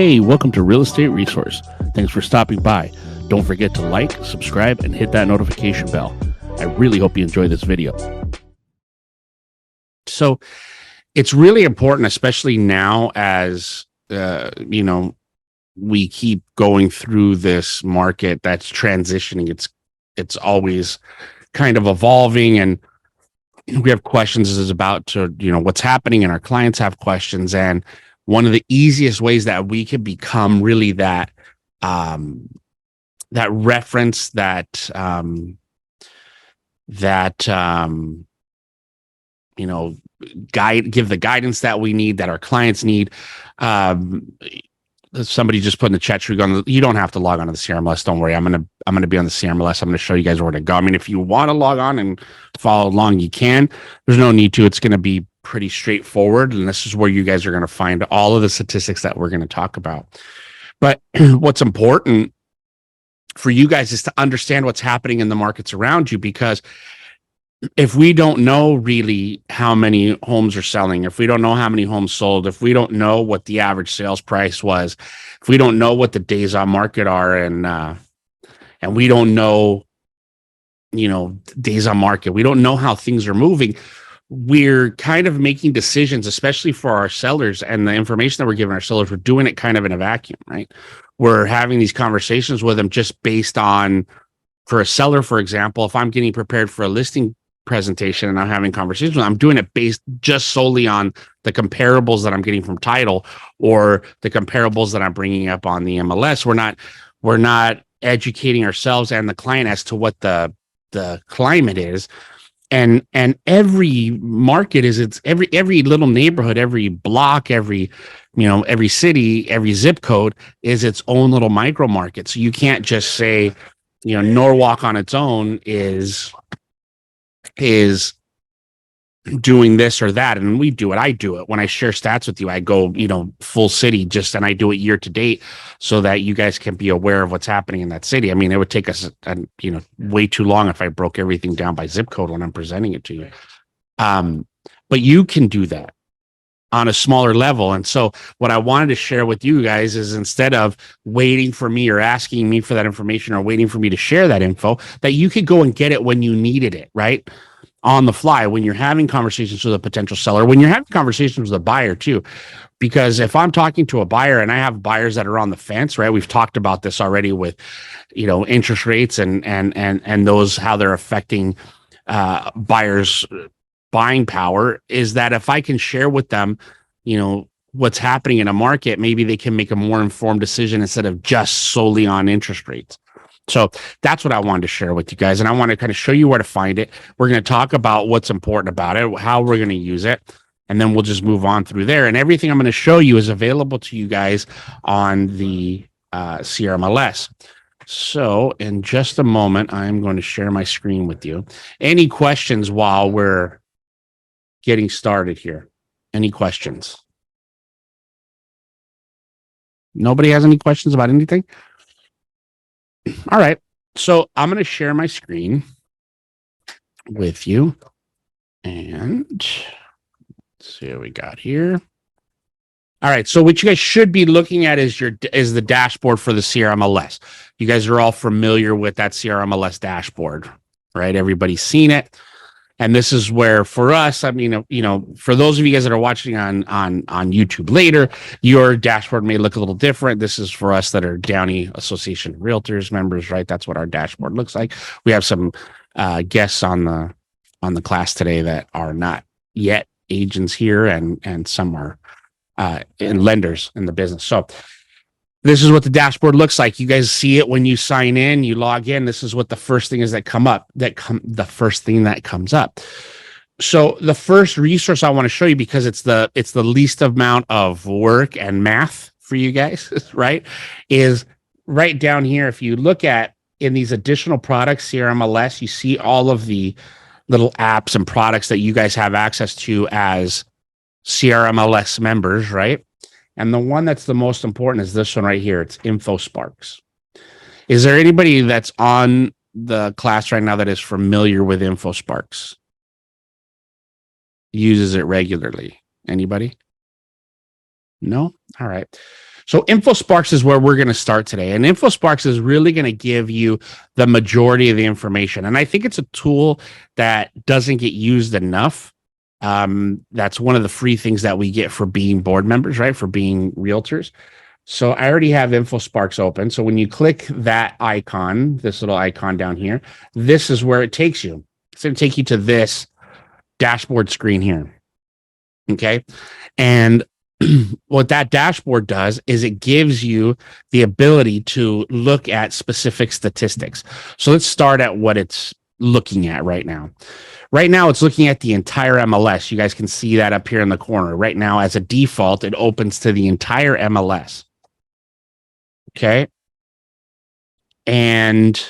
Hey, welcome to Real Estate Resource. Thanks for stopping by. Don't forget to like, subscribe, and hit that notification bell. I really hope you enjoy this video. So it's really important, especially now as, we keep going through this market that's transitioning. It's always kind of evolving, and we have questions as about to, what's happening, and our clients have questions. And one of the easiest ways that we can become really that reference, give the guidance that we need, that our clients need. Somebody just put in the chat, you don't have to log on to the CRMLS. Don't worry. I'm gonna be on the CRMLS. I'm gonna show you guys where to go. I mean, if you want to log on and follow along, you can. There's no need to. It's gonna be pretty straightforward, and this is where you guys are gonna find all of the statistics that we're gonna talk about. But what's important for you guys is to understand what's happening in the markets around you, because if we don't know really how many homes are selling, if we don't know how many homes sold, if we don't know what the average sales price was, if we don't know what the days on market are, and we don't know, days on market, we don't know how things are moving, we're kind of making decisions, especially for our sellers, and the information that we're giving our sellers, we're doing it kind of in a vacuum, right? We're having these conversations with them just based on, for a seller, for example, if I'm getting prepared for a listing presentation and I'm having conversations, I'm doing it based just solely on the comparables that I'm getting from title, or the comparables that I'm bringing up on the MLS. We're not educating ourselves and the client as to what the climate is. And every market is, every little neighborhood, every block, every city, every zip code is its own little micro market. So you can't just say, Norwalk on its own is doing this or that. And we do it. I do it. When I share stats with you, I go, full city and I do it year to date so that you guys can be aware of what's happening in that city. I mean, it would take us, way too long if I broke everything down by zip code when I'm presenting it to you. But you can do that on a smaller level. And so what I wanted to share with you guys is, instead of waiting for me or asking me for that information or waiting for me to share that info, that you could go and get it when you needed it, right? On the fly, when you're having conversations with a potential seller, when you're having conversations with a buyer too. Because if I'm talking to a buyer, and I have buyers that are on the fence, right? We've talked about this already with, interest rates and those, how they're affecting buyers' buying power, is that if I can share with them, what's happening in a market, maybe they can make a more informed decision instead of just solely on interest rates. So that's what I wanted to share with you guys. And I want to kind of show you where to find it. We're going to talk about what's important about it, how we're going to use it, and then we'll just move on through there. And everything I'm going to show you is available to you guys on the CRMLS. So in just a moment, I'm going to share my screen with you. Any questions while we're getting started here? Any questions? Nobody has any questions about anything? All right. So I'm going to share my screen with you. And let's see what we got here. All right. So what you guys should be looking at is the dashboard for the CRMLS. You guys are all familiar with that CRMLS dashboard, right? Everybody's seen it. And this is where, for us, I mean, for those of you guys that are watching on YouTube later, your dashboard may look a little different. This is for us that are Downey Association Realtors members, right? That's what our dashboard looks like. We have some guests on the class today that are not yet agents here, and some are lenders in the business. So this is what the dashboard looks like. You guys see it when you sign in, you log in. This is what the first thing is the first thing that comes up. So the first resource I want to show you, because it's the least amount of work and math for you guys, right? Is right down here. If you look at in these additional products, CRMLS, you see all of the little apps and products that you guys have access to as CRMLS members, right? And the one that's the most important is this one right here. It's InfoSparks. Is there anybody that's on the class right now that is familiar with InfoSparks? Uses it regularly? Anybody? No? All right. So InfoSparks is where we're going to start today. And InfoSparks is really going to give you the majority of the information. And I think it's a tool that doesn't get used enough. That's one of the free things that we get for being board members, right? For being realtors. So I already have InfoSparks open. So when you click that icon, this little icon down here, this is where it takes you. It's going to take you to this dashboard screen here. Okay. And what that dashboard does is it gives you the ability to look at specific statistics. So let's start at what it's looking at right now. Right now, it's looking at the entire MLS. You guys can see that up here in the corner. Right now, as a default, it opens to the entire MLS. Okay. And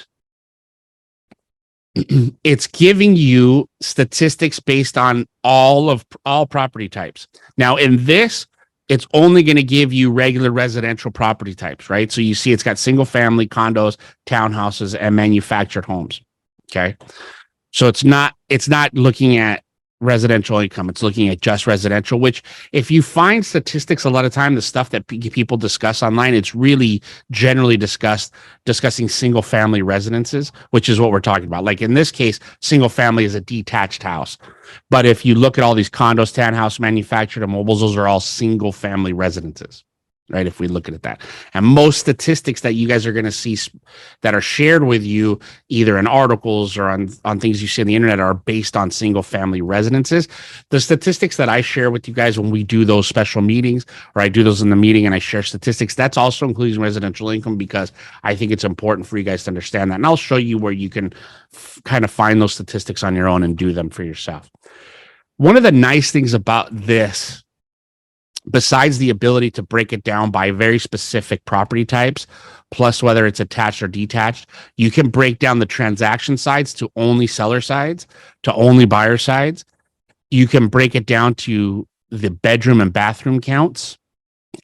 it's giving you statistics based on all property types. Now, in this, it's only going to give you regular residential property types, right? So you see it's got single family, condos, townhouses, and manufactured homes. Okay. So it's not looking at residential income. It's looking at just residential, which if you find statistics, a lot of time, the stuff that people discuss online, it's really generally discussing single family residences, which is what we're talking about. Like in this case, single family is a detached house. But if you look at all these condos, townhouse, manufactured, and mobiles, those are all single family residences, right? If we look at that. And most statistics that you guys are going to see that are shared with you, either in articles or on things you see on the internet, are based on single family residences. The statistics that I share with you guys when we do those special meetings, or I do those in the meeting and I share statistics, that's also including residential income, because I think it's important for you guys to understand that. And I'll show you where you can kind of find those statistics on your own and do them for yourself. One of the nice things about this, besides the ability to break it down by very specific property types, plus whether it's attached or detached, you can break down the transaction sides to only seller sides, to only buyer sides. You can break it down to the bedroom and bathroom counts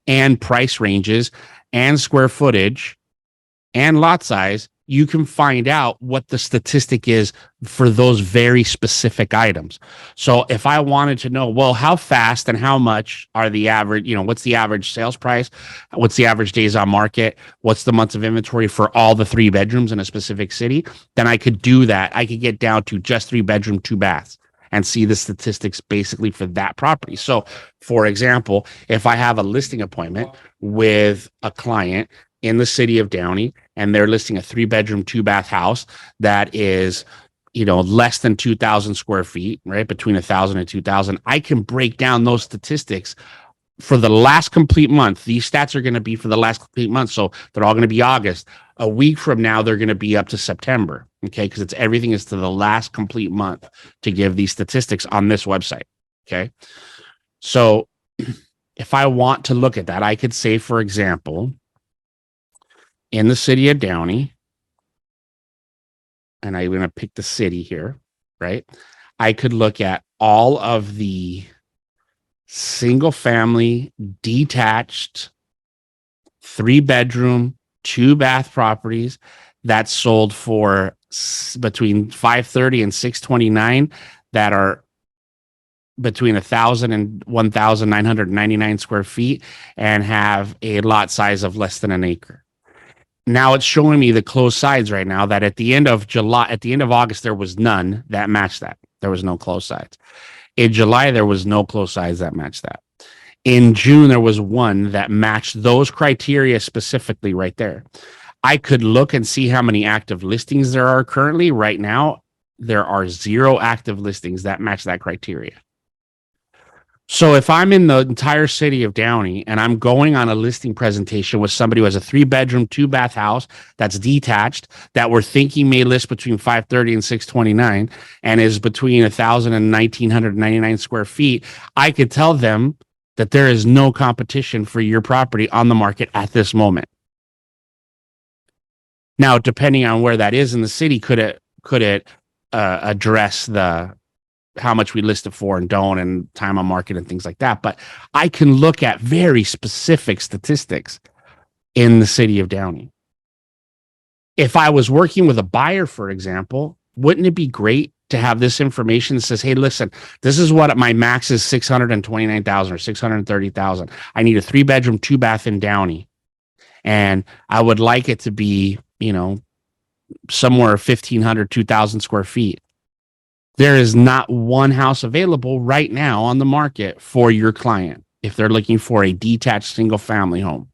and price ranges and square footage and lot size. You can find out what the statistic is for those very specific items. So if I wanted to know, well, how fast and how much are the average, what's the average sales price? What's the average days on market? What's the months of inventory for all the 3 bedrooms in a specific city? Then I could do that. I could get down to just 3 bedroom, 2 baths and see the statistics basically for that property. So for example, if I have a listing appointment with a client in the city of Downey, and they're listing a 3 bedroom, 2 bath house that is, less than 2,000 square feet, right? Between 1,000 and 2,000. I can break down those statistics for the last complete month. These stats are going to be for the last complete month. So they're all going to be August. A week from now, they're going to be up to September. Okay. Because everything is to the last complete month to give these statistics on this website. Okay. So if I want to look at that, I could say, for example, in the city of Downey, and I'm going to pick the city here, right? I could look at all of the single family, detached, 3 bedroom, 2 bath properties that sold for between 530 and 629 that are between 1,000 and 1,999 square feet and have a lot size of less than an acre. Now it's showing me the closed sides right now that at the end of August, there was none that matched that. There was no closed sides. In July, there was no closed sides that matched that. In June, there was one that matched those criteria specifically right there. I could look and see how many active listings there are currently. Right now, there are 0 active listings that match that criteria. So if I'm in the entire city of Downey and I'm going on a listing presentation with somebody who has a 3 bedroom, 2 bath house that's detached that we're thinking may list between 530 and 629 and is between 1,000 and 1,999 square feet, I could tell them that there is no competition for your property on the market at this moment. Now, depending on where that is in the city, could it address the how much we list it for and don't, and time on market and things like that. But I can look at very specific statistics in the city of Downey. If I was working with a buyer, for example, wouldn't it be great to have this information that says, hey, listen, this is what my max is, 629,000 or 630,000. I need a 3-bedroom, 2-bath in Downey. And I would like it to be, somewhere 1,500, 2,000 square feet. There is not one house available right now on the market for your client if they're looking for a detached single family home.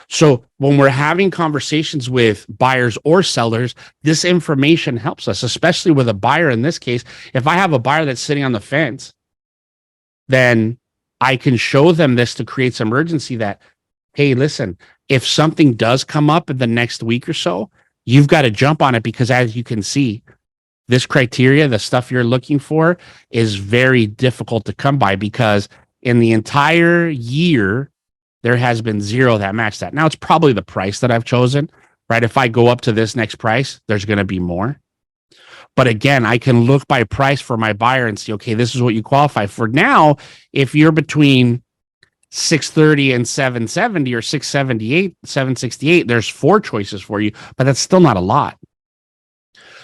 So when we're having conversations with buyers or sellers, this information helps us, especially with a buyer. In this case, if I have a buyer that's sitting on the fence, then I can show them this to create some urgency that, hey, listen, if something does come up in the next week or so, you've got to jump on it, because as you can see, this criteria, the stuff you're looking for, is very difficult to come by, because in the entire year, there has been 0 that match that. Now, it's probably the price that I've chosen, right? If I go up to this next price, there's going to be more. But again, I can look by price for my buyer and see, okay, this is what you qualify for. Now, if you're between 630 and 770 or 678, 768, there's 4 choices for you, but that's still not a lot.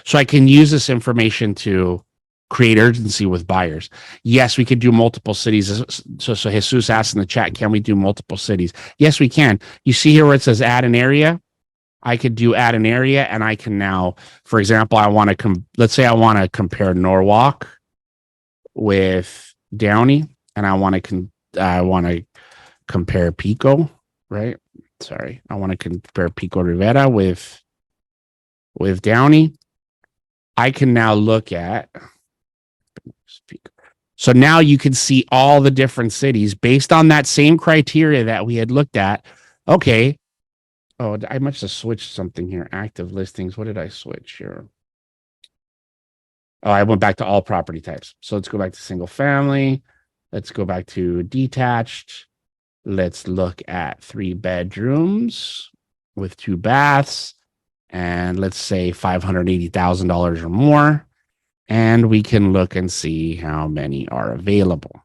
So I can use this information to create urgency with buyers. Yes, we could do multiple cities. So Jesus asked in the chat, can we do multiple cities? Yes, we can. You see here where it says add an area? I could do add an area, and I can now, for example, I want to let's say I want to compare Norwalk with Downey, and I want to compare Pico, right? Sorry, I want to compare Pico Rivera with Downey. I can now look at, so now you can see all the different cities based on that same criteria that we had looked at. Okay. Oh, I must have switched something here. Active listings. What did I switch here? Oh, I went back to all property types. So let's go back to single family. Let's go back to detached. Let's look at 3 bedrooms with 2 baths. And let's say $580,000 or more. And we can look and see how many are available.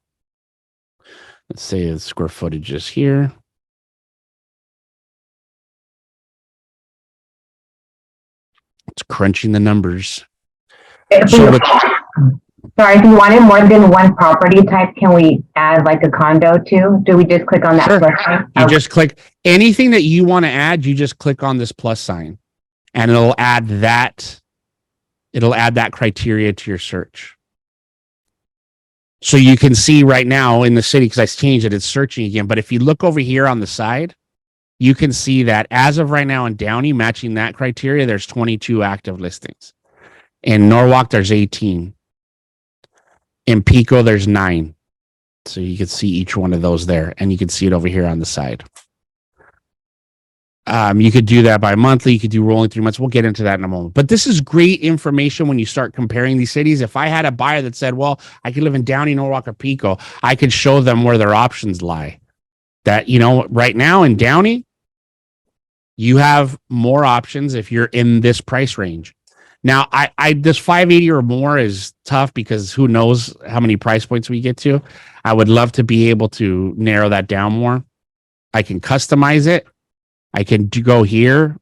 Let's say the square footage is here. It's crunching the numbers. Sorry, if you wanted more than one property type, can we add like a condo too? Do we just click on that plus sign? You just click anything that you want to add. You just click on this plus sign, and it'll add that. It'll add that criteria to your search. So you can see right now in the city, because I changed it, it's searching again. But if you look over here on the side, you can see that as of right now in Downey, matching that criteria, there's 22 active listings. In Norwalk, there's 18. In Pico, there's 9. So you can see each one of those there, and you can see it over here on the side. You could do that by monthly. You could do rolling 3 months. We'll get into that in a moment. But this is great information when you start comparing these cities. If I had a buyer that said, well, I could live in Downey, Norwalk, or Pico, I could show them where their options lie. That, right now in Downey, you have more options if you're in this price range. Now, I this 580 or more is tough, because who knows how many price points we get to. I would love to be able to narrow that down more. I can customize it. I can go here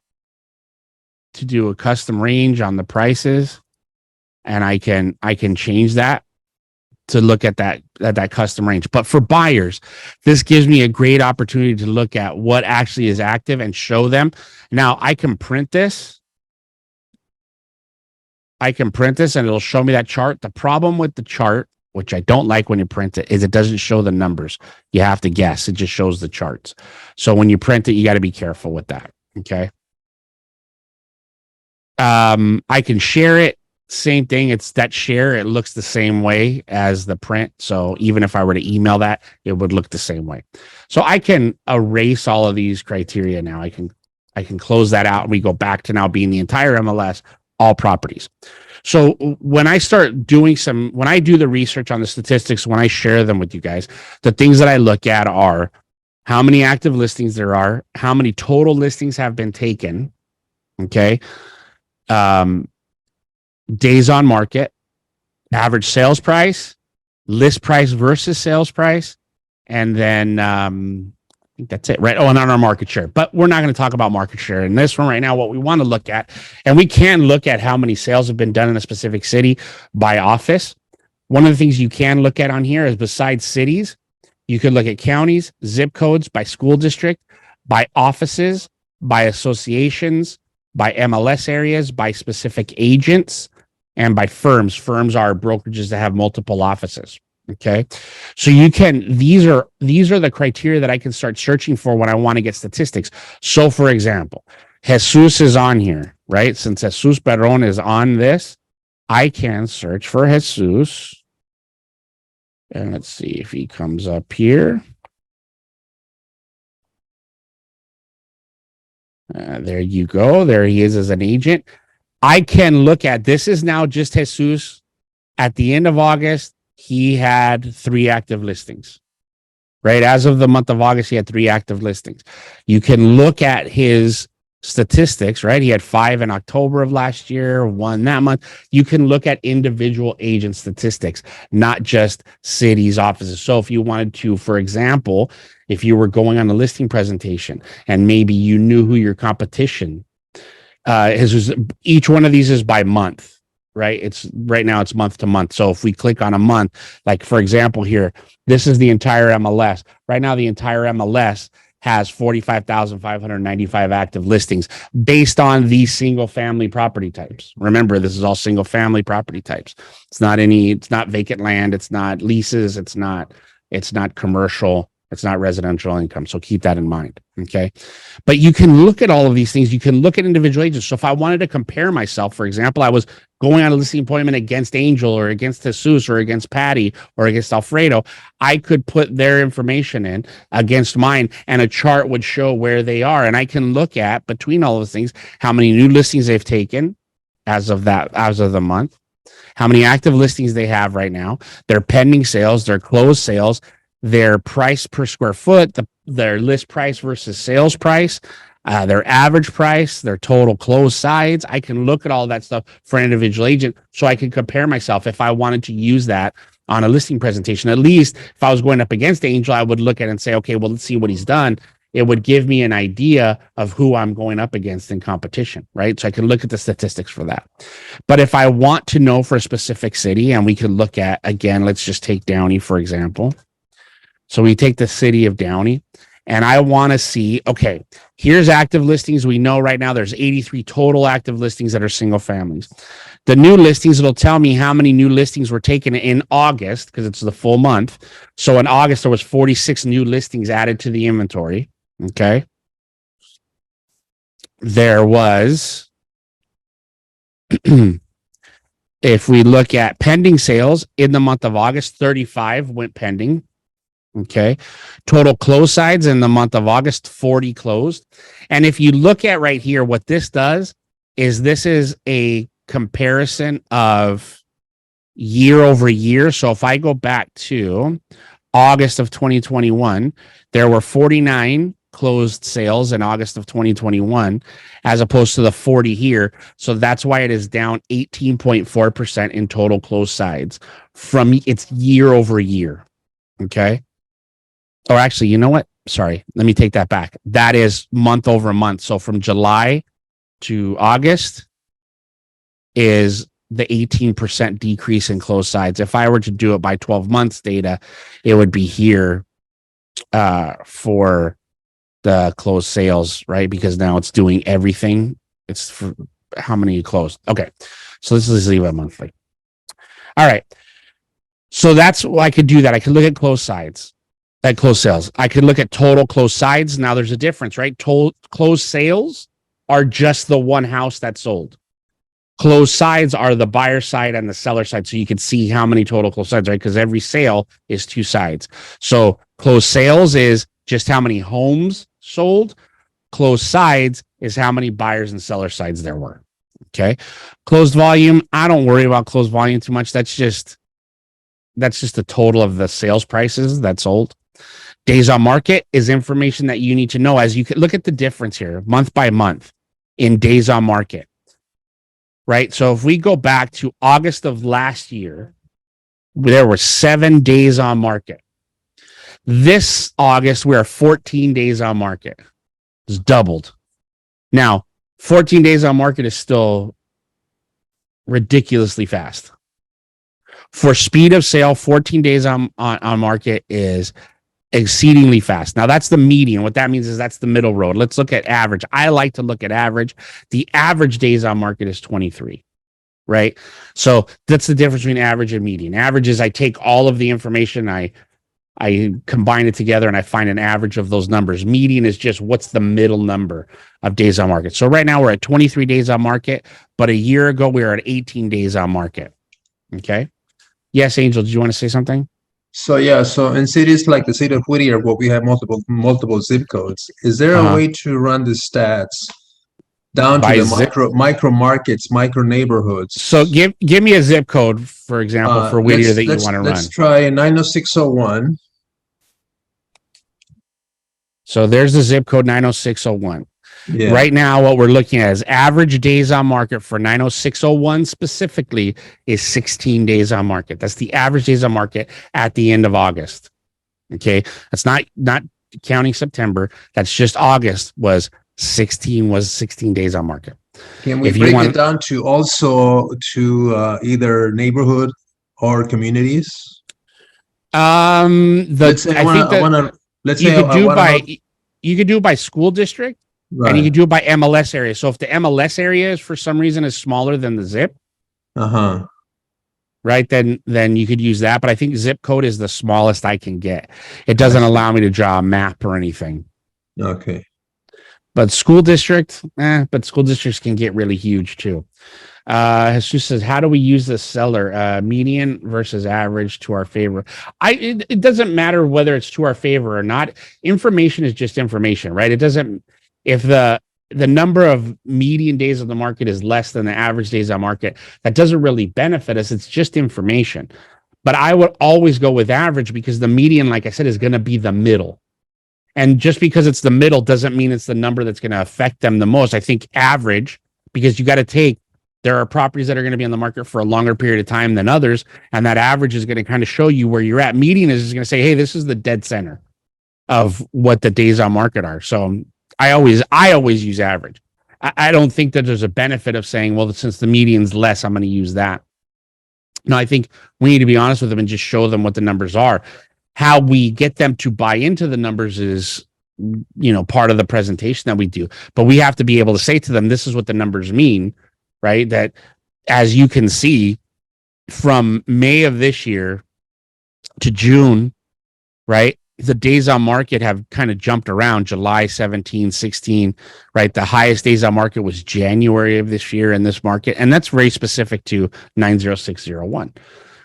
to do a custom range on the prices, and I can change that to look at that custom range. But for buyers, this gives me a great opportunity to look at what actually is active and show them. Now I can print this. And it'll show me that chart. The problem with the chart, which I don't like when you print it, is it doesn't show the numbers. You have to guess. It just shows the charts. So when you print it, you got to be careful with that. Okay. I can share it. Same thing. It's that share. It looks the same way as the print. So even if I were to email that, it would look the same way. So I can erase all of these criteria now. I can close that out, and we go back to now being the entire MLS, all properties. So when I start doing when I do the research on the statistics, when I share them with you guys, the things that I look at are how many active listings there are, how many total listings have been taken. Okay. Days on market, average sales price, list price versus sales price, and then think that's it, right? Oh, and on our market share. But we're not going to talk about market share in this one right now. What we want to look at, and we can look at how many sales have been done in a specific city by office. One of the things you can look at on here is besides cities, you could look at counties, zip codes, by school district, by offices, by associations, by MLS areas, by specific agents, and by firms. Firms are brokerages that have multiple offices. Okay. So you can, these are the criteria that I can start searching for when I want to get statistics. So for example, Jesus is on here, right? Since Jesus Perron is on this, I can search for Jesus. And let's see if he comes up here. There you go. There he is as an agent. I can look at, this is now just Jesus. At the end of August, he had 3 active listings, right? As of the month of August, he had 3 active listings. You can look at his statistics, right? He had 5 in October of last year, 1 that month. You can look at individual agent statistics, not just cities, offices. So if you wanted to, for example, if you were going on a listing presentation and maybe you knew who your competition, each one of these is by month. Right? It's right now it's month to month. So if we click on a month, like for example here, this is the entire MLS. Right now, the entire MLS has 45,595 active listings based on these single family property types. Remember, this is all single family property types. It's not vacant land. It's not leases. It's not commercial. It's not residential income. So keep that in mind. Okay. But you can look at all of these things. You can look at individual agents. So if I wanted to compare myself, for example, I was going on a listing appointment against Angel or against Jesus or against Patty or against Alfredo, I could put their information in against mine and a chart would show where they are. And I can look at between all of those things, how many new listings they've taken as of the month, how many active listings they have right now, their pending sales, their closed sales, their price per square foot, their list price versus sales price, their average price, their total closed sides. I can look at all that stuff for an individual agent so I can compare myself if I wanted to use that on a listing presentation. At least if I was going up against Angel, I would look at it and say, okay, well, let's see what he's done. It would give me an idea of who I'm going up against in competition, right? So I can look at the statistics for that. But if I want to know for a specific city, and we could look at, again, let's just take Downey, for example. So we take the city of Downey and I want to see, okay, here's active listings. We know right now there's 83 total active listings that are single families. The new listings, it'll tell me how many new listings were taken in August because it's the full month. So in August, there was 46 new listings added to the inventory. Okay. There was, if we look at pending sales in the month of August, 35 went pending. Okay. Total close sides in the month of August, 40 closed. And if you look at right here, what this does is this is a comparison of year over year. So if I go back to August of 2021, there were 49 closed sales in August of 2021, as opposed to the 40 here. So that's why it is down 18.4% in total closed sides from its year over year. Okay. Or actually, you know what? Sorry, let me take that back. That is month over month. So from July to August is the 18% decrease in closed sides. If I were to do it by 12 months data, it would be here for the closed sales, right? Because now it's doing everything. It's for how many you closed. Okay. So this is leave it monthly. All right. So that's why I could do that. I could look at closed sides. At closed sales. I could look at total closed sides. Now there's a difference, right? Closed sales are just the one house that sold. Closed sides are the buyer side and the seller side. So you can see how many total closed sides, right? Because every sale is 2 sides. So closed sales is just how many homes sold. Closed sides is how many buyers and seller sides there were. Okay. Closed volume. I don't worry about closed volume too much. That's just the total of the sales prices that sold. Days on market is information that you need to know as you can look at the difference here month by month in days on market, right? So if we go back to August of last year, there were 7 days on market. This August, we are 14 days on market. It's doubled. Now, 14 days on market is still ridiculously fast. For speed of sale, 14 days on market is exceedingly fast. Now, that's the median. What that means is that's the middle road. Let's look at average. I like to look at average. The average days on market is 23, right? So that's the difference between average and median. Average is I take all of the information, I combine it together, and I find an average of those numbers. Median is just what's the middle number of days on market. So right now we're at 23 days on market, but a year ago we were at 18 days on market. Okay. Yes, Angel, did you want to say something? So yeah, so in cities like the city of Whittier, where we have multiple zip codes, is there a way to run the stats down to the micro markets, micro neighborhoods? So give me a zip code, for example, for Whittier that you want to run. Let's try 90601. So there's the zip code 90601. Yeah. Right now, what we're looking at is average days on market for 90601 specifically is 16 days on market. That's the average days on market at the end of August. Okay. That's not counting September. That's just August was 16 days on market. Can we break it down to also to either neighborhood or communities? You could do it by school district. Right. And you can do it by MLS area. So if the MLS area is for some reason is smaller than the zip, right, then you could use that. But I think zip code is the smallest I can get. It doesn't allow me to draw a map or anything. Okay. But school district, but school districts can get really huge too. Jesus says, how do we use the seller median versus average to our favor? It doesn't matter whether it's to our favor or not. Information is just information, right? It doesn't. If the number of median days on the market is less than the average days on market, that doesn't really benefit us. It's just information. But I would always go with average because the median, like I said, is going to be the middle. And just because it's the middle doesn't mean it's the number that's going to affect them the most. I think average, because you got to there are properties that are going to be on the market for a longer period of time than others. And that average is going to kind of show you where you're at. Median is going to say, hey, this is the dead center of what the days on market are. So I always use average. I don't think that there's a benefit of saying, well, since the median's less, I'm going to use that. No, I think we need to be honest with them and just show them what the numbers are. How we get them to buy into the numbers is, part of the presentation that we do. But we have to be able to say to them, this is what the numbers mean, right? That as you can see, from May of this year to June, right? The days on market have kind of jumped around July 17, 16, right? The highest days on market was January of this year in this market. And that's very specific to 90601,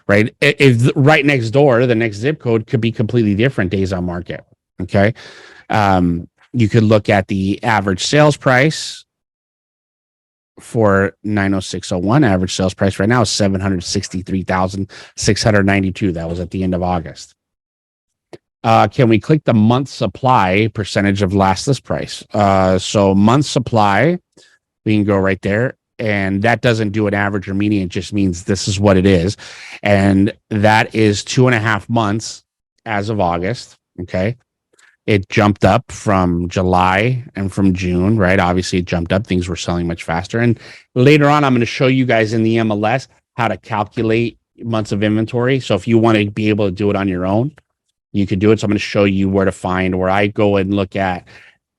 right? If right next door, the next zip code could be completely different days on market. Okay. You could look at the average sales price for 90601. Average sales price right now is $763,692. That was at the end of August. Can we click the month supply percentage of last list price? So month supply, we can go right there. And that doesn't do an average or median. It just means this is what it is. And that is 2.5 months as of August. Okay. It jumped up from July and from June, right? Obviously it jumped up. Things were selling much faster. And later on, I'm going to show you guys in the MLS how to calculate months of inventory. So if you want to be able to do it on your own, you can do it. So I'm going to show you where to find, where I go and look at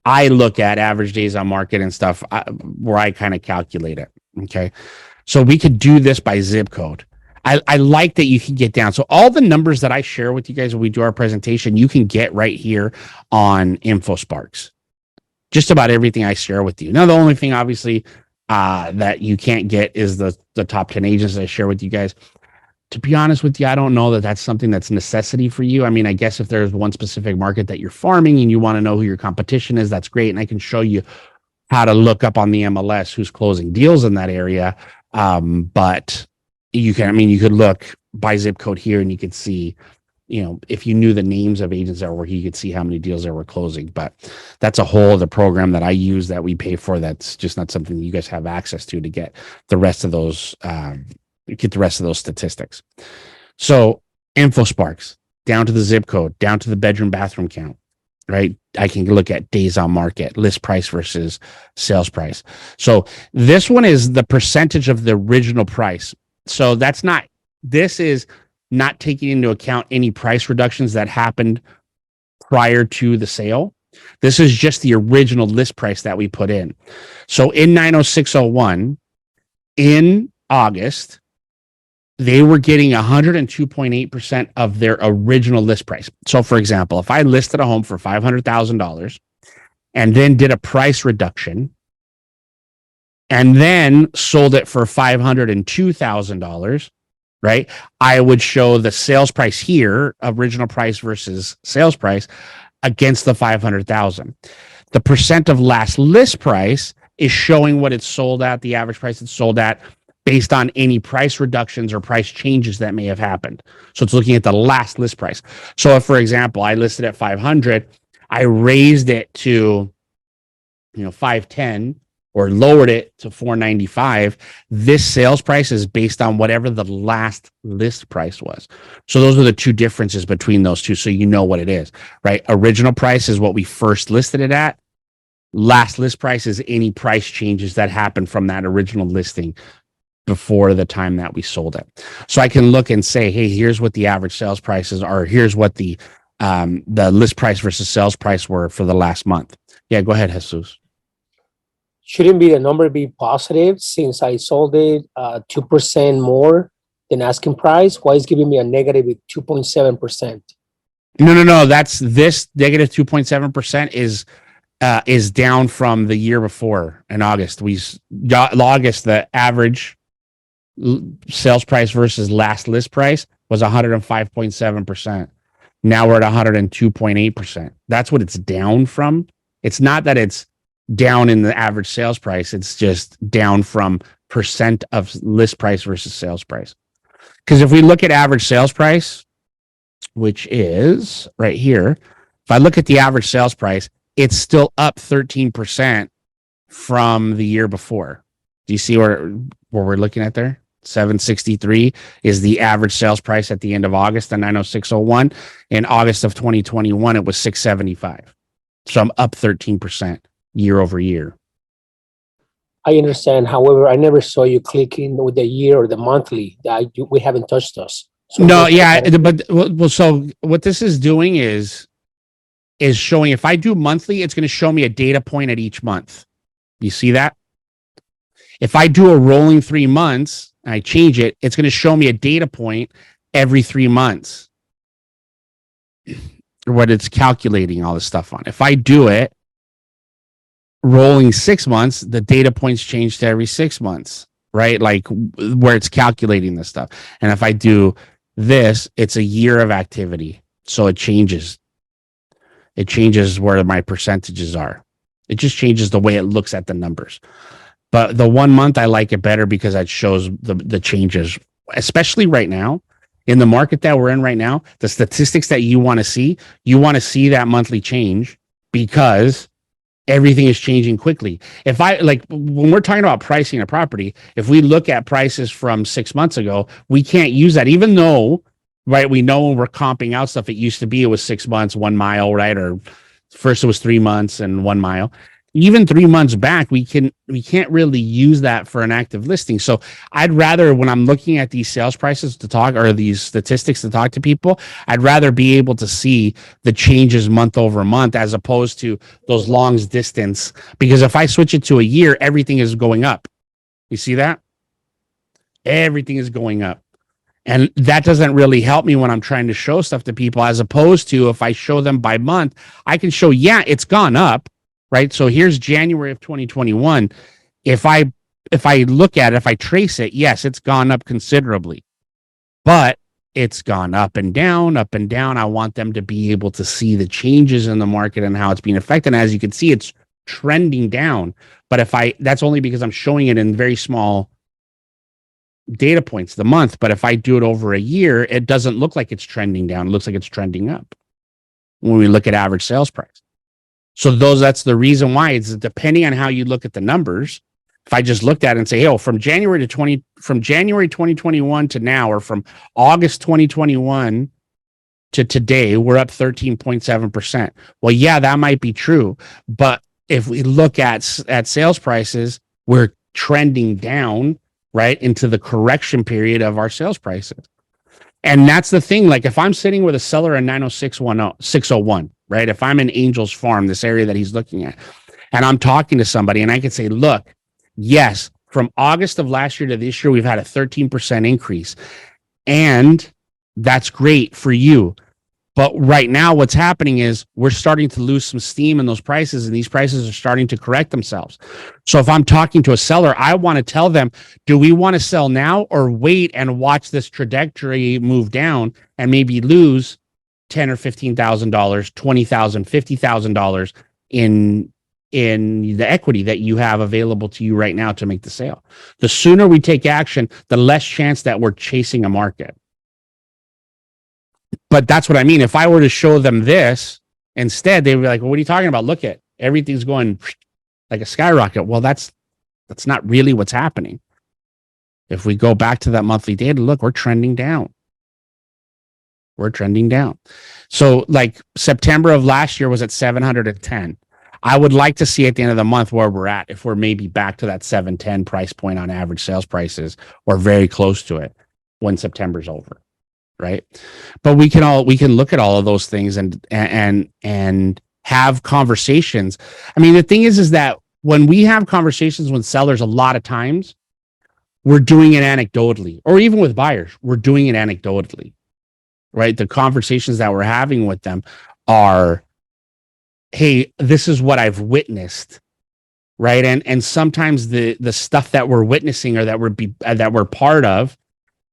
average days on market and stuff, where I kind of calculate it. Okay. So we could do this by zip code. I like that you can get down. So all the numbers that I share with you guys when we do our presentation, you can get right here on InfoSparks. Just about everything I share with you. Now, the only thing obviously that you can't get is the top 10 agents I share with you guys. To be honest with you, I don't know that that's something that's necessity for you. I mean, I guess if there's one specific market that you're farming and you want to know who your competition is, that's great. And I can show you how to look up on the MLS who's closing deals in that area. But you could look by zip code here and you could see, if you knew the names of agents that were here, you could see how many deals there were closing. But that's a whole other program that I use that we pay for. That's just not something that you guys have access to get the rest of those statistics. So InfoSparks, down to the zip code, down to the bedroom bathroom count, right? I can look at days on market, list price versus sales price. So this one is the percentage of the original price. So this is not taking into account any price reductions that happened prior to the sale. This is just the original list price that we put in. So in 90601, in August, they were getting 102.8% of their original list price. So for example, if I listed a home for $500,000 and then did a price reduction and then sold it for $502,000, right? I would show the sales price here, original price versus sales price, against the 500,000. The percent of last list price is showing what it's sold at, the average price it's sold at, based on any price reductions or price changes that may have happened. So it's looking at the last list price. So if, for example, I listed at 500, I raised it to, 510 or lowered it to 495, this sales price is based on whatever the last list price was. So those are the two differences between those two. So you know what it is, right? Original price is what we first listed it at. Last list price is any price changes that happen from that original listing before the time that we sold it. So I can look and say, hey, here's what the average sales prices are. Here's what the list price versus sales price were for the last month. Yeah, go ahead, Jesus. Shouldn't the number be positive since I sold it 2% more than asking price? Why is giving me a negative 2.7%? No. That's this negative 2.7% is down from the year before in August. August, the average sales price versus last list price was 105.7%. Now we're at 102.8%. That's what it's down from. It's not that it's down in the average sales price. It's just down from percent of list price versus sales price. Because if we look at average sales price, which is right here, if I look at the average sales price, it's still up 13% from the year before. Do you see where we're looking at there? 763 is the average sales price at the end of August on 90601. In August of 2021, it was 675. So I'm up 13% year over year. I understand. However, I never saw you clicking with the year or the monthly. We haven't touched those. So no, yeah, but well, so what this is doing is showing, if I do monthly, it's going to show me a data point at each month. You see that? If I do a rolling 3 months and I change it, it's going to show me a data point every 3 months. What it's calculating all this stuff on. If I do it rolling 6 months, the data points change to every 6 months, right? Like where it's calculating this stuff. And if I do this, it's a year of activity. So it changes. It changes where my percentages are. It just changes the way it looks at the numbers. But the 1 month, I like it better because it shows the changes, especially right now. In the market that we're in right now, the statistics that you want to see that monthly change because everything is changing quickly. If when we're talking about pricing a property, if we look at prices from 6 months ago, we can't use that, even though, right, we know when we're comping out stuff, it used to be, it was 6 months, 1 mile, right? Or first it was 3 months and 1 mile. Even 3 months back, we can't really use that for an active listing. So I'd rather, when I'm looking at these sales prices to talk, or these statistics to talk to people, I'd rather be able to see the changes month over month as opposed to those long distance. Because if I switch it to a year, everything is going up. You see that? Everything is going up. And that doesn't really help me when I'm trying to show stuff to people, as opposed to if I show them by month, I can show, yeah, it's gone up. Right. So here's January of 2021. If I look at it, if I trace it, yes, it's gone up considerably, but it's gone up and down, up and down. I want them to be able to see the changes in the market and how it's being affected. And as you can see, it's trending down. But that's only because I'm showing it in very small data points, the month. But if I do it over a year, it doesn't look like it's trending down. It looks like it's trending up when we look at average sales price. So that's the reason why. It's depending on how you look at the numbers. If I just looked at it and say, oh, from January 2021 to now, or from August 2021 to today, we're up 13.7%. Well, yeah, that might be true. But if we look at sales prices, we're trending down, right, into the correction period of our sales prices. And that's the thing. Like if I'm sitting with a seller in 90601, right? If I'm in Angel's Farm, this area that he's looking at, and I'm talking to somebody and I could say, look, yes, from August of last year to this year, we've had a 13% increase. And that's great for you. But right now, what's happening is we're starting to lose some steam in those prices, and these prices are starting to correct themselves. So if I'm talking to a seller, I want to tell them, do we want to sell now or wait and watch this trajectory move down and maybe lose $10,000 or $15,000, $20,000, $50,000 in the equity that you have available to you right now to make the sale? The sooner we take action, the less chance that we're chasing a market. But that's what I mean. If I were to show them this instead, they'd be like, well, what are you talking about? Look at everything's going like a skyrocket. Well, that's not really what's happening. If we go back to that monthly data, look, we're trending down. We're trending down. So like September of last year was at 710. I would like to see at the end of the month where we're at, if we're maybe back to that 710 price point on average sales prices or very close to it when September's over. Right. But we can look at all of those things and have conversations. I mean, the thing is that when we have conversations with sellers, a lot of times we're doing it anecdotally, or even with buyers, we're doing it anecdotally. Right. The conversations that we're having with them are, hey, this is what I've witnessed. Right. And sometimes the stuff that we're witnessing or that we're part of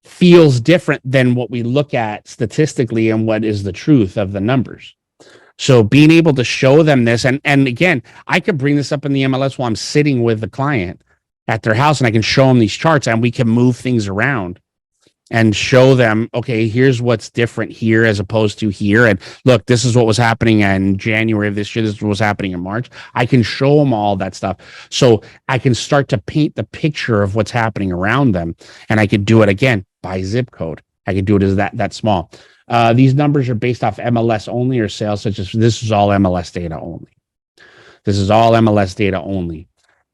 feels different than what we look at statistically and what is the truth of the numbers. So being able to show them this, and again, I could bring this up in the MLS while I'm sitting with the client at their house, and I can show them these charts, and we can move things around and show them, okay, here's what's different here as opposed to here. And look, this is what was happening in January of this year. This is what was happening in March. I can show them all that stuff. So I can start to paint the picture of what's happening around them. And I could do it again by zip code. I could do it as that small. These numbers are based off MLS only or sales, such as this is all MLS data only. This is all MLS data only.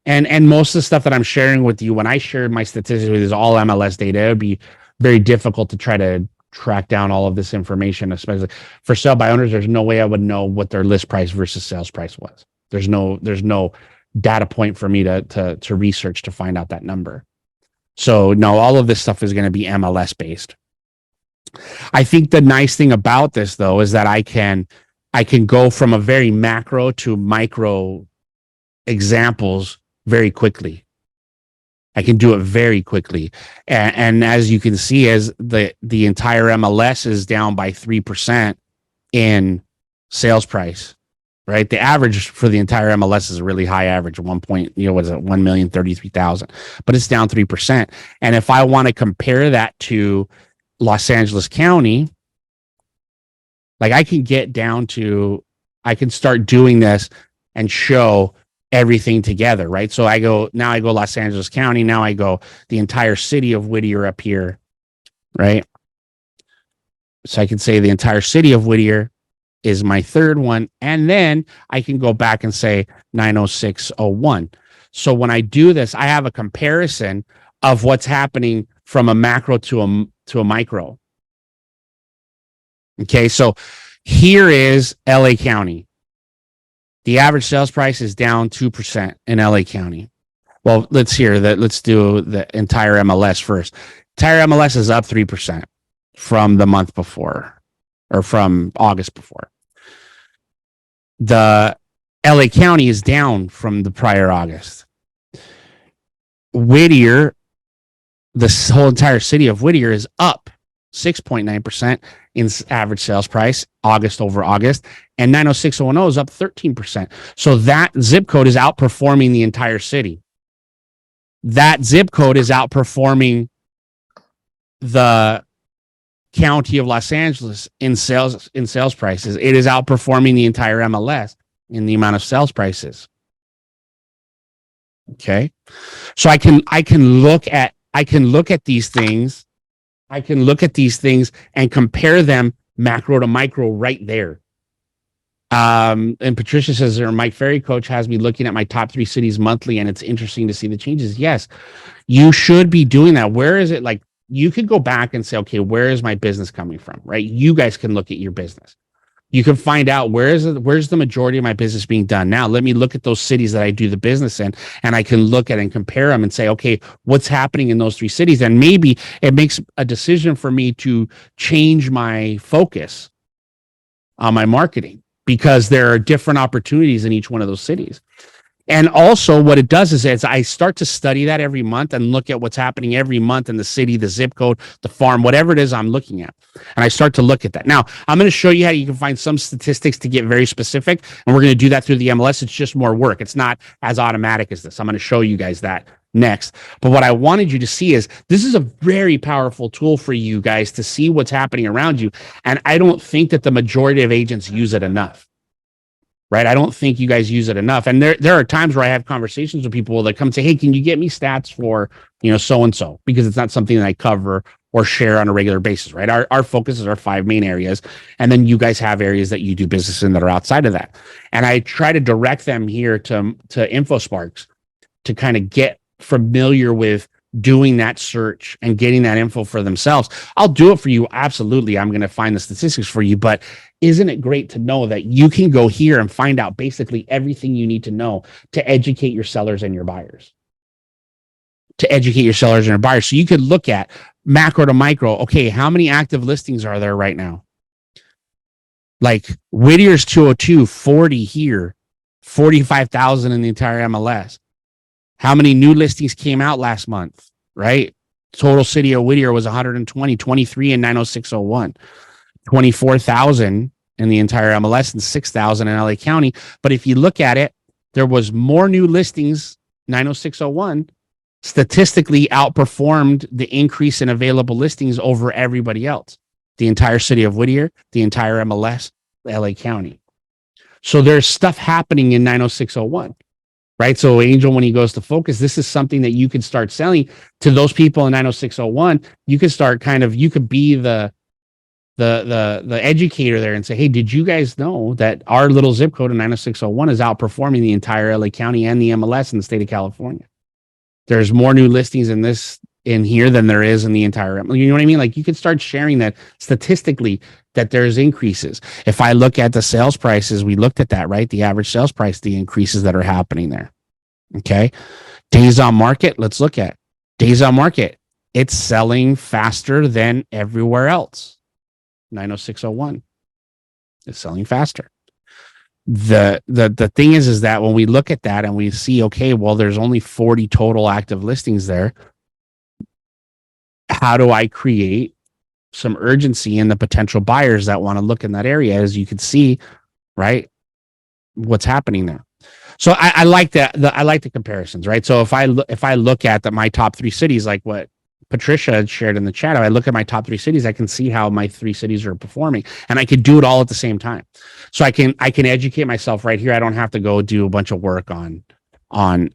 And most of the stuff that I'm sharing with you, when I share my statistics with, is all MLS data. It would be very difficult to try to track down all of this information, especially for sell by owners. There's no way I would know what their list price versus sales price was. There's no data point for me to research to find out that number. So no, all of this stuff is going to be MLS based. I think the nice thing about this though is that I can go from a very macro to micro examples very quickly. I can do it very quickly. And as you can see, as the entire MLS is down by 3% in sales price, right? The average for the entire MLS is a really high average, 1,033,000, but it's down 3%. And if I want to compare that to Los Angeles County, like I can start doing this and show everything together, right? So I go Los Angeles County. Now I go the entire city of Whittier up here, right? So I can say the entire city of Whittier is my third one. And then I can go back and say 90601. So when I do this, I have a comparison of what's happening from a macro to a micro. Okay, so here is LA County. The average sales price is down 2% in LA County. Well, let's do the entire MLS first. Entire MLS is up 3% from the month before, or from August before. The LA County is down from the prior August. Whittier, the whole entire city of Whittier is up 6.9% in average sales price, August over August, and 90610 is up 13%. So that zip code is outperforming the entire city. That zip code is outperforming the county of Los Angeles in sales prices. It is outperforming the entire MLS in the amount of sales prices. Okay. So I can look at these things. I can look at these things and compare them macro to micro right there. And Patricia says there, Mike Ferry coach has me looking at my top 3 cities monthly, and it's interesting to see the changes. Yes, you should be doing that. Where is it? Like, you could go back and say, okay, where is my business coming from? Right? You guys can look at your business. You can find out where's the majority of my business being done now. Let me look at those cities that I do the business in, and I can look at and compare them and say, okay, what's happening in those 3 cities? And maybe it makes a decision for me to change my focus on my marketing, because there are different opportunities in each one of those cities. And also what it does is I start to study that every month and look at what's happening every month in the city, the zip code, the farm, whatever it is I'm looking at. And I start to look at that. Now, I'm going to show you how you can find some statistics to get very specific. And we're going to do that through the MLS. It's just more work. It's not as automatic as this. I'm going to show you guys that next. But what I wanted you to see is this is a very powerful tool for you guys to see what's happening around you. And I don't think that the majority of agents use it enough. Right? I don't think you guys use it enough. And there are times where I have conversations with people that come say, hey, can you get me stats for, so-and-so? Because it's not something that I cover or share on a regular basis, right? Our focus is our 5 main areas. And then you guys have areas that you do business in that are outside of that. And I try to direct them here to InfoSparks to kind of get familiar with doing that search and getting that info for themselves. I'll do it for you. Absolutely. I'm going to find the statistics for you, but isn't it great to know that you can go here and find out basically everything you need to know to educate your sellers and your buyers? So you could look at macro to micro. Okay, how many active listings are there right now? Like Whittier's 202, 40 here, 45,000 in the entire MLS. How many new listings came out last month, right? Total city of Whittier was 120, 23 in 90601, 24,000 in the entire MLS and 6,000 in LA County. But if you look at it, there was more new listings, 90601, statistically outperformed the increase in available listings over everybody else. The entire city of Whittier, the entire MLS, LA County. So there's stuff happening in 90601. Right. So Angel, when he goes to focus, this is something that you can start selling to those people in 90601. You can start you could be the educator there and say, hey, did you guys know that our little zip code in 90601 is outperforming the entire LA County and the MLS in the state of California? There's more new listings in here than there is in the entire, you know what I mean? Like, you could start sharing that statistically that there's increases. If I look at the sales prices, we looked at that, right? The average sales price, the increases that are happening there. Okay. Days on market. Let's look at days on market. It's selling faster than everywhere else. 90601. It's selling faster. The thing is that when we look at that and we see, okay, well, there's only 40 total active listings there. How do I create some urgency in the potential buyers that want to look in that area? As you can see, right, what's happening there. So I like that. I like the comparisons, right? So if I look at my top 3 cities, like what Patricia had shared in the chat, if I look at my top 3 cities, I can see how my 3 cities are performing, and I could do it all at the same time. So I can educate myself right here. I don't have to go do a bunch of work on the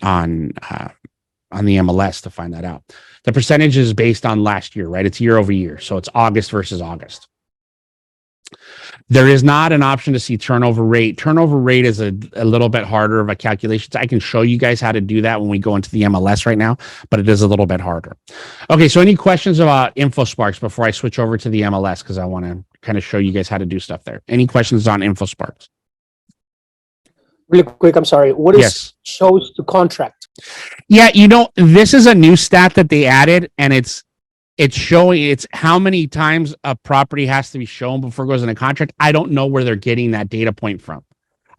MLS to find that out. The percentage is based on last year, right? It's year over year. So it's August versus August. There is not an option to see turnover rate. Turnover rate is a little bit harder of a calculation. I can show you guys how to do that when we go into the MLS right now, but it is a little bit harder. Okay, so any questions about InfoSparks before I switch over to the MLS? Because I want to kind of show you guys how to do stuff there. Any questions on InfoSparks? Really quick, I'm sorry. What is shows to contract? Yeah, this is a new stat that they added, and it's showing how many times a property has to be shown before it goes into contract. I don't know where they're getting that data point from.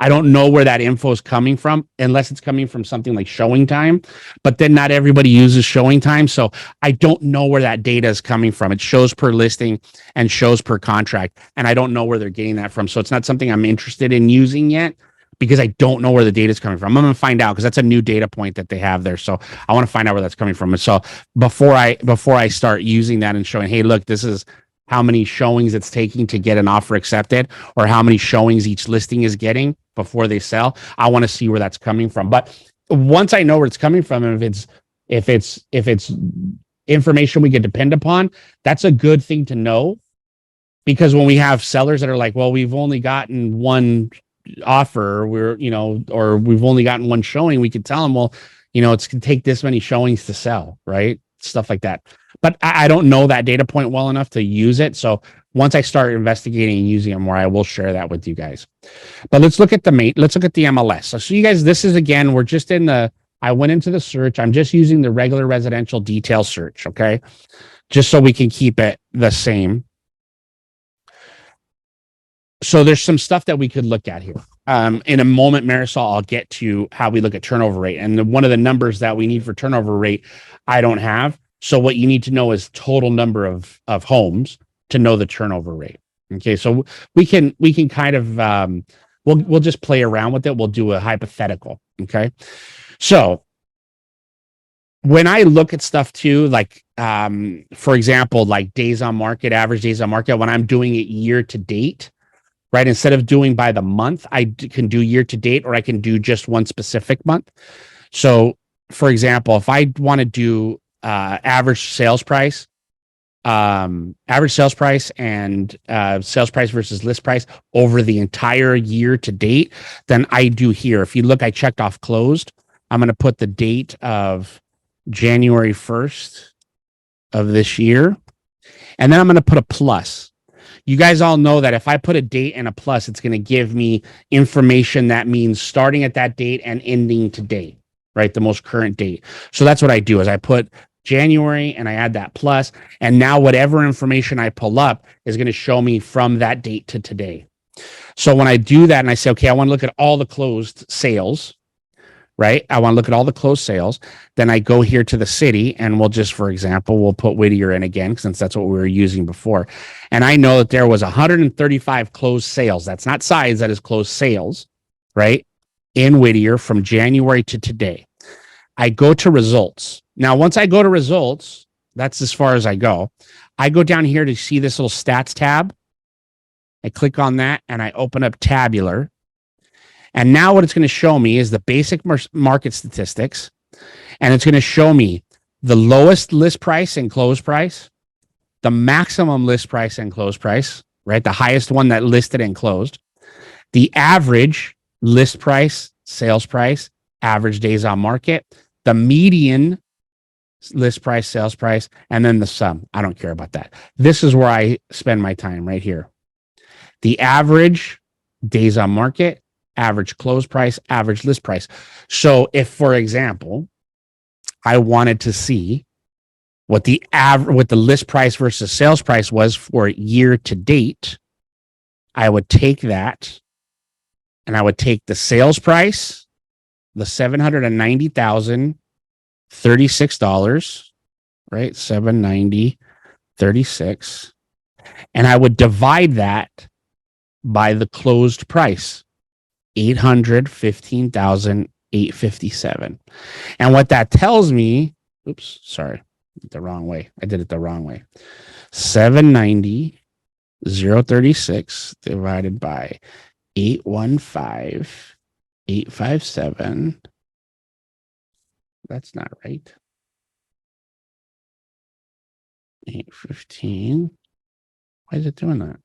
I don't know where that info is coming from, unless it's coming from something like Showing Time, but then not everybody uses Showing Time. So I don't know where that data is coming from. It shows per listing and shows per contract, and I don't know where they're getting that from. So it's not something I'm interested in using yet, because I don't know where the data is coming from. I'm going to find out, because that's a new data point that they have there. So I want to find out where that's coming from. And so before I start using that and showing, hey, look, this is how many showings it's taking to get an offer accepted, or how many showings each listing is getting before they sell, I want to see where that's coming from. But once I know where it's coming from, and if it's information we can depend upon, that's a good thing to know. because when we have sellers that are like, well, we've only gotten one offer, or we've only gotten one showing, we could tell them, well, it's going to take this many showings to sell, right? Stuff like that. But I don't know that data point well enough to use it. So once I start investigating and using it more, I will share that with you guys. But let's look at the MLS. So you guys, this is, again, we're just I went into the search. I'm just using the regular residential detail search. Okay. Just so we can keep it the same. So there's some stuff that we could look at here. In a moment, Marisol, I'll get to how we look at turnover rate. And one of the numbers that we need for turnover rate, I don't have. So what you need to know is total number of homes to know the turnover rate. Okay, so we can kind of we'll just play around with it. We'll do a hypothetical. Okay, so when I look at stuff too, like for example, like days on market, average days on market, when I'm doing it year to date, right? Instead of doing by the month, I can do year to date, or I can do just one specific month. So, for example, if I want to do average sales price and sales price versus list price over the entire year to date, then I do here. If you look, I checked off closed. I'm going to put the date of January 1st of this year, and then I'm going to put a plus. You guys all know that if I put a date and a plus, it's going to give me information that means starting at that date and ending to date, right? The most current date. So that's what I do, is I put January and I add that plus, and now whatever information I pull up is going to show me from that date to today. So when I do that and I say, okay, I want to look at all the closed sales, right? I want to look at all the closed sales. Then I go here to the city, and we'll just, for example, we'll put Whittier in again, since that's what we were using before. And I know that there was 135 closed sales. That's not size, that is closed sales, right? In Whittier from January to today. I go to results. Now, once I go to results, that's as far as I go. I go down here to see this little stats tab. I click on that and I open up tabular. And now what it's going to show me is the basic market statistics. And it's going to show me the lowest list price and close price, the maximum list price and close price, right? The highest one that listed and closed, the average list price, sales price, average days on market, the median list price, sales price, and then the sum. I don't care about that. This is where I spend my time right here. The average days on market, average close price, average list price. So if, for example, I wanted to see what the list price versus sales price was for year to date, I would take that and I would take the sales price, the $790,036, right? $790,36, and I would divide that by the closed price, $815,857. And what that tells me, oops, sorry, the wrong way. I did it the wrong way. 790,036 divided by 815,857. That's not right. 815. Why is it doing that?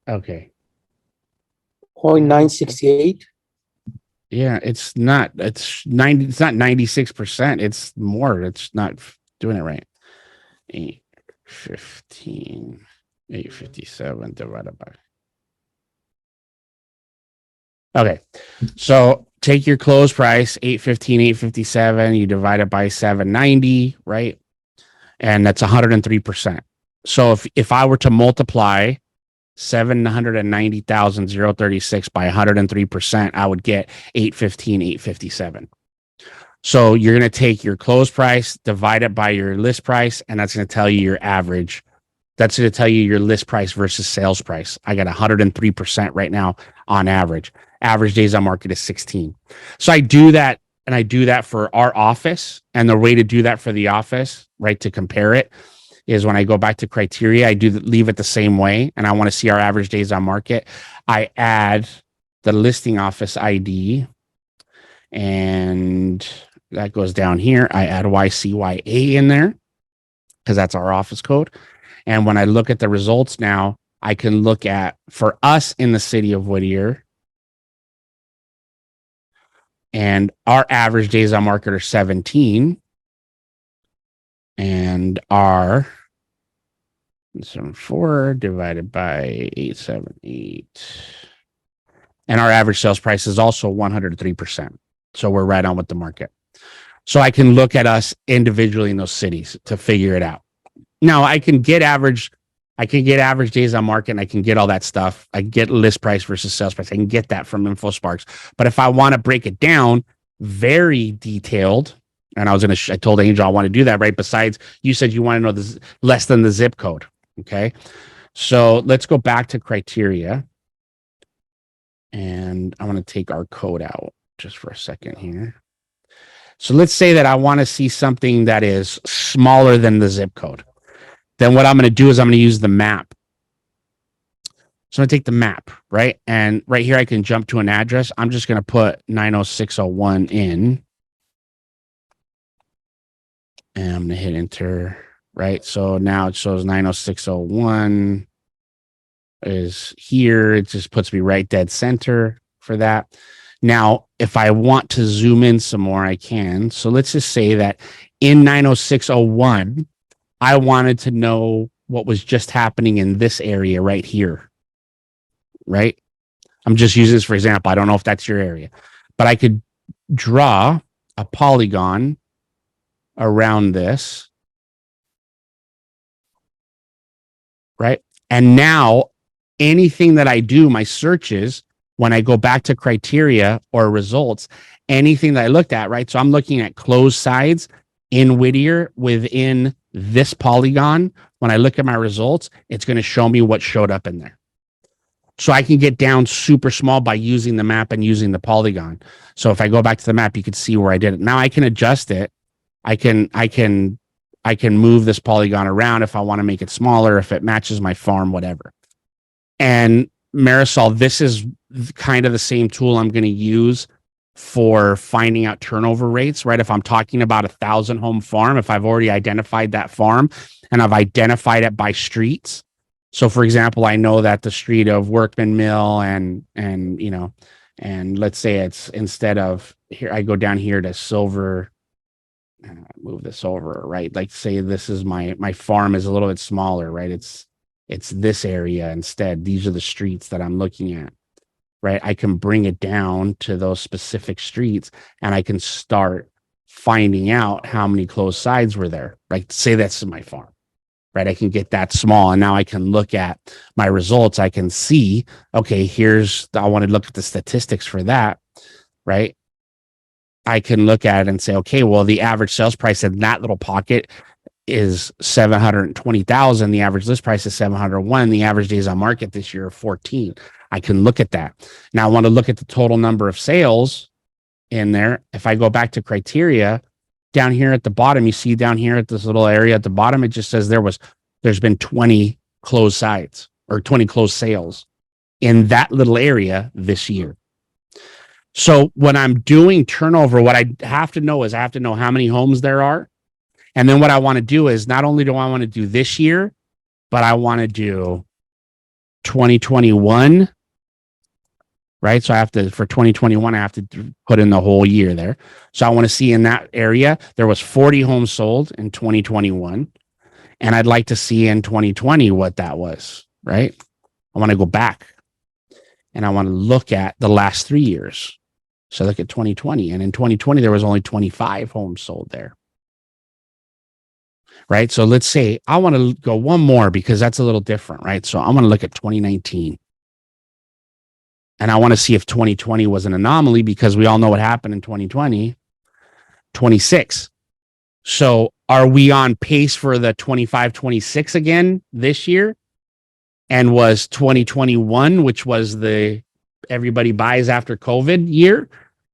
Okay. 0.968. Yeah, it's not 96%. It's more. It's not doing it right. 815, 857 divided by. Okay. So take your close price, 815, 857, you divide it by 790, right? And that's 103%. So if I were to multiply 790,036 by 103%, I would get 815, 857. So you're going to take your close price, divide it by your list price, and that's going to tell you your average. That's going to tell you your list price versus sales price. I got 103% right now on average. Average days on market is 16. So I do that, and I do that for our office. And the way to do that for the office, right, to compare it, is when I go back to criteria, I leave it the same way, and I want to see our average days on market. I add the listing office ID, and that goes down here. I add YCYA in there because that's our office code. And when I look at the results now, I can look at, for us in the city of Whittier, and our average days on market are 17. And our 74 divided by 878. And our average sales price is also 103%. So we're right on with the market. So I can look at us individually in those cities to figure it out. Now I can get average days on market, and I can get all that stuff. I can get list price versus sales price. I can get that from InfoSparks. But if I want to break it down very detailed, and I told Angel I want to do that, right? Besides, you said you want to know the less than the zip code. Okay. So let's go back to criteria. And I want to take our code out just for a second here. So let's say that I want to see something that is smaller than the zip code. Then what I'm going to do is I'm going to use the map. So I'm going to take the map, right? And right here, I can jump to an address. I'm just going to put 90601 in. And I'm going to hit enter, right? So now it shows 90601 is here. It just puts me right dead center for that. Now, if I want to zoom in some more, I can. So let's just say that in 90601, I wanted to know what was just happening in this area right here, right? I'm just using this for example. I don't know if that's your area, but I could draw a polygon around this, right? And now anything that I do, my searches, when I go back to criteria or results, anything that I looked at, right? So I'm looking at closed sides in Whittier within this polygon. When I look at my results, it's going to show me what showed up in there. So I can get down super small by using the map and using the polygon. So if I go back to the map, you can see where I did it. Now I can adjust it. I can move this polygon around if I want to make it smaller, if it matches my farm, whatever. And Marisol, this is kind of the same tool I'm going to use for finding out turnover rates, right? If I'm talking about 1,000 home farm, if I've already identified that farm and I've identified it by streets. So for example, I know that the street of Workman Mill and let's say it's, instead of here, I go down here to Silver, move this over, right? Like say this is my farm is a little bit smaller, right? It's this area instead. These are the streets that I'm looking at, right? I can bring it down to those specific streets and I can start finding out how many closed sides were there. Like say that's my farm, right? I can get that small and now I can look at my results. I can see, okay, I want to look at the statistics for that, right? I can look at it and say, okay, well, the average sales price in that little pocket is 720,000. The average list price is 701. The average days on market this year are 14. I can look at that. Now I want to look at the total number of sales in there. If I go back to criteria down here at the bottom, you see down here at this little area at the bottom, it just says there's been 20 closed sides or 20 closed sales in that little area this year. So when I'm doing turnover, what I have to know is I have to know how many homes there are. And then what I want to do is not only do I want to do this year, but I want to do 2021, right? So for 2021, I have to put in the whole year there. So I want to see in that area, there was 40 homes sold in 2021. And I'd like to see in 2020 what that was, right? I want to go back and I want to look at the last 3 years. So look at 2020. And in 2020, there was only 25 homes sold there. Right. So let's say I want to go one more because that's a little different. Right. So I'm going to look at 2019. And I want to see if 2020 was an anomaly because we all know what happened in 2020, 26. So are we on pace for the 25, 26 again this year? And was 2021, which was the everybody buys after COVID year,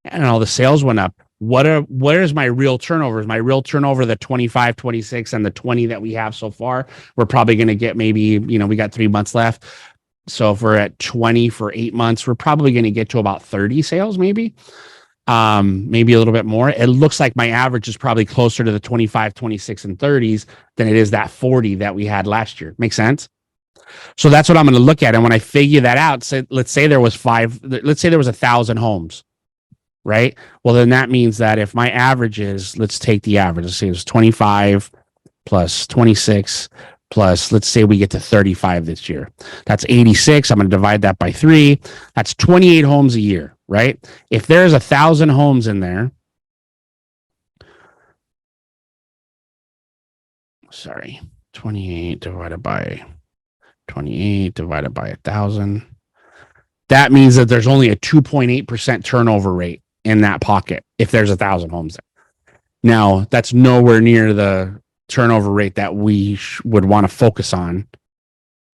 and all the sales went up. Where's my real turnover? Is my real turnover the 25, 26, and the 20 that we have so far? We're probably going to get maybe, we got 3 months left. So if we're at 20 for 8 months, we're probably going to get to about 30 sales, maybe maybe a little bit more. It looks like my average is probably closer to the 25, 26, and 30s than it is that 40 that we had last year. Make sense? So that's what I'm going to look at. And when I figure that out, so let's say there was 1,000 homes, right? Well, then that means that if my average is, let's take the average, let's say it was 25 plus 26 plus, let's say we get to 35 this year. That's 86. I'm going to divide that by 3. That's 28 homes a year, right? If there's 1,000 homes in there, sorry, 28 divided by 1,000. That means that there's only a 2.8% turnover rate in that pocket if there's 1,000 homes there. Now, that's nowhere near the turnover rate that we would want to focus on,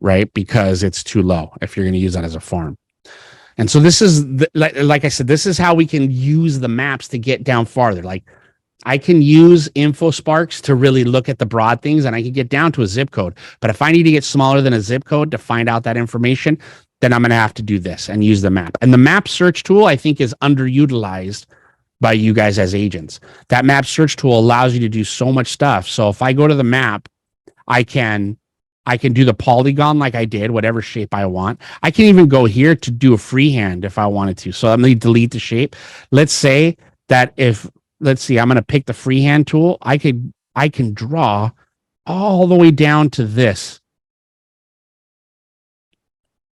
right? Because it's too low if you're going to use that as a farm. And so this is, like I said, this is how we can use the maps to get down farther. Like I can use InfoSparks to really look at the broad things and I can get down to a zip code. But if I need to get smaller than a zip code to find out that information, then I'm going to have to do this and use the map. And the map search tool, I think, is underutilized by you guys as agents. That map search tool allows you to do so much stuff. So if I go to the map, I can do the polygon like I did, whatever shape I want. I can even go here to do a freehand if I wanted to. So I'm going to delete the shape. Let's say that let's see, I'm going to pick the freehand tool. I can draw all the way down to this.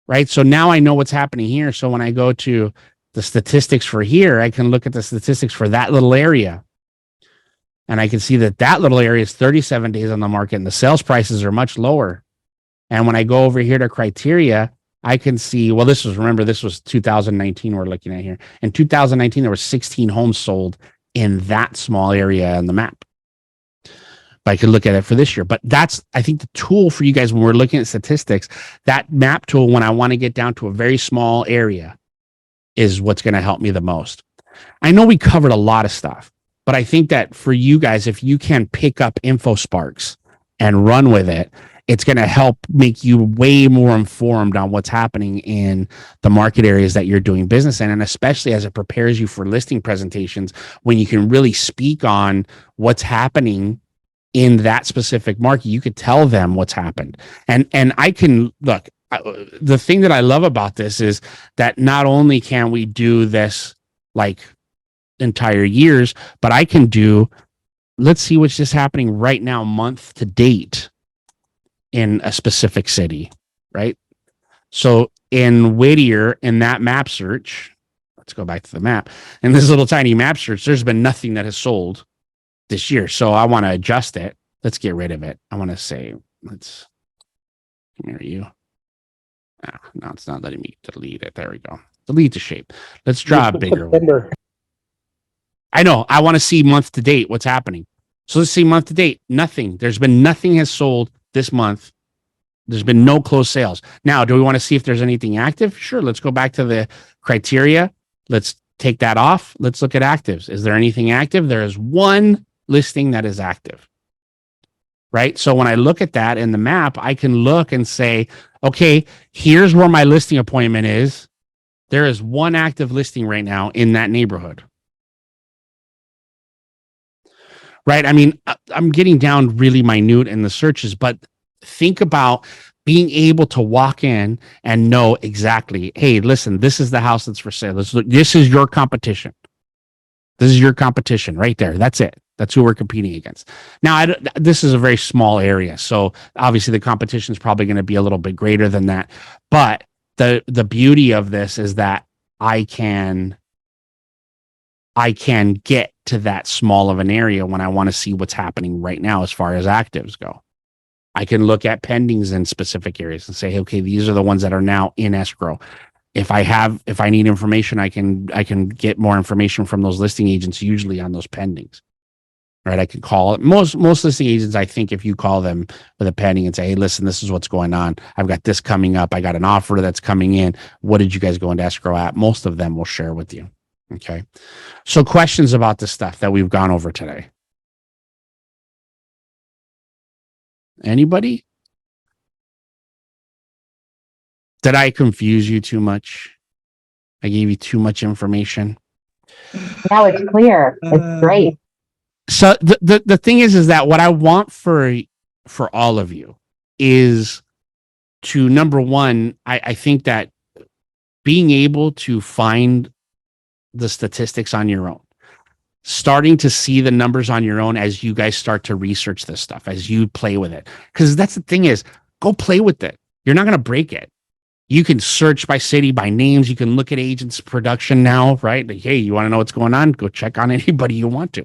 Right? So now I know what's happening here. So when I go to the statistics for here, I can look at the statistics for that little area. And I can see that that little area is 37 days on the market and the sales prices are much lower. And when I go over here to criteria, I can see, well, this was 2019 we're looking at here. In 2019, there were 16 homes sold in that small area on the map. But I could look at it for this year. But that's, I think, the tool for you guys when we're looking at statistics. That map tool, when I want to get down to a very small area, is what's going to help me the most. I know we covered a lot of stuff, but I think that for you guys, if you can pick up InfoSparks and run with it, it's going to help make you way more informed on what's happening in the market areas that you're doing business in. And especially as it prepares you for listing presentations, when you can really speak on what's happening in that specific market, you could tell them what's happened. And I can look, the thing that I love about this is that not only can we do this like entire years, but I can do, let's see what's just happening right now, month to date in a specific city, right? So in Whittier, in that map search, let's go back to the map. In this little tiny map search, there's been nothing that has sold this year. So I want to adjust it. Let's get rid of it. I want to say, let's, come here, you. No, it's not letting me delete it. There we go. Delete the shape. Let's draw a bigger one. I know. I want to see month to date what's happening. So let's see month to date. Nothing. There's been nothing has sold this month. There's been no closed sales. Now, do we want to see if there's anything active? Sure. Let's go back to the criteria. Let's take that off. Let's look at actives. Is there anything active? There is one listing that is active. Right? So when I look at that in the map, I can look and say, okay, here's where my listing appointment is. There is one active listing right now in that neighborhood. Right? I mean, I'm getting down really minute in the searches, but think about being able to walk in and know exactly, hey, listen, this is the house that's for sale. This is your competition. This is your competition right there. That's it. That's who we're competing against. Now, this is a very small area, so obviously the competition is probably going to be a little bit greater than that. But the beauty of this is that I can get to that small of an area when I want to see what's happening right now as far as actives go. I can look at pendings in specific areas and say, okay, these are the ones that are now in escrow. If I need information, I can get more information from those listing agents, usually on those pendings. Right? I can call it. Most listing agents, I think, if you call them with a pending and say, hey, listen, this is what's going on. I've got this coming up. I got an offer that's coming in. What did you guys go into escrow at? Most of them will share with you. Okay. So questions about the stuff that we've gone over today? Anybody? Did I confuse you too much? I gave you too much information. Now it's clear. It's great. So the thing is that what I want for all of you is to, number one, I think that being able to find the statistics on your own, starting to see the numbers on your own as you guys start to research this stuff, as you play with it. Because that's the thing is, go play with it. You're not going to break it. You can search by city, by names. You can look at agents' production now, right? Like, hey, you want to know what's going on? Go check on anybody you want to.